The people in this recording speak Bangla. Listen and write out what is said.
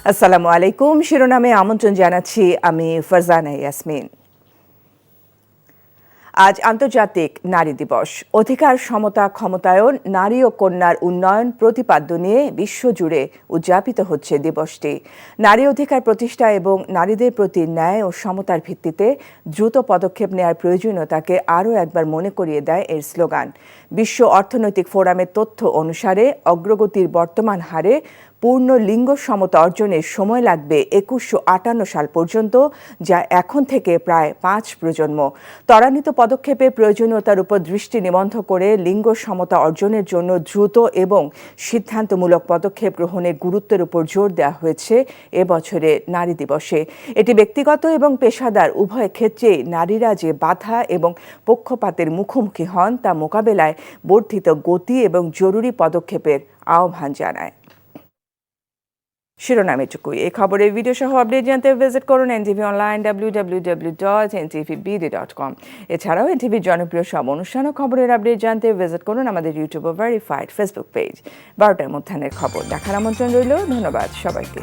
আসসালামু আলাইকুম। শিরোনামে আমন্ত্রণ জানাচ্ছি আমি ফারজানা ইয়াসমিন। আজ আন্তর্জাতিক নারী দিবস। অধিকার, সমতা, ক্ষমতায়ন, নারী ও কন্যার উন্নয়ন প্রতিপাদ্য নিয়ে বিশ্বজুড়ে উদযাপিত হচ্ছে দিবসটি। নারী অধিকার প্রতিষ্ঠা এবং নারীদের প্রতি ন্যায় ও সমতার ভিত্তিতে দ্রুত পদক্ষেপ নেওয়ার প্রয়োজনীয়তাকে আরও একবার মনে করিয়ে দেয় এর স্লোগান। বিশ্ব অর্থনৈতিক ফোরামের তথ্য অনুসারে অগ্রগতির বর্তমান হারে পূর্ণ লিঙ্গ সমতা অর্জনের সময় লাগবে ২১৫৮ সাল পর্যন্ত, যা এখন থেকে প্রায় ৫ প্রজন্ম। ত্বরান্বিত পদক্ষেপের প্রয়োজনীয়তার উপর দৃষ্টি নিবদ্ধ করে লিঙ্গ সমতা অর্জনের জন্য দ্রুত এবং সিদ্ধান্তমূলক পদক্ষেপ গ্রহণের গুরুত্বের উপর জোর দেওয়া হয়েছে এবছরে নারী দিবসে। এটি ব্যক্তিগত এবং পেশাদার উভয় ক্ষেত্রেই নারীরা যে বাধা এবং পক্ষপাতের মুখোমুখি হন তা মোকাবেলায় বর্ধিত গতি এবং জরুরি পদক্ষেপের আহ্বান জানায়। শিরোনাম এটুকুই। এই খবরের ভিডিও সহ আপডেট জানতে ভিজিট করুন এনটিভি অনলাইন www.ntvbd.com। এছাড়াও এনটিভির জনপ্রিয় সব অনুষ্ঠান ও খবরের আপডেট জানতে ভিজিট করুন আমাদের ইউটিউব ও ভেরিফাইড ফেসবুক পেজ। ১২টার মধ্যাহ্নের খবর দেখার আমন্ত্রণ রইল। ধন্যবাদ সবাইকে।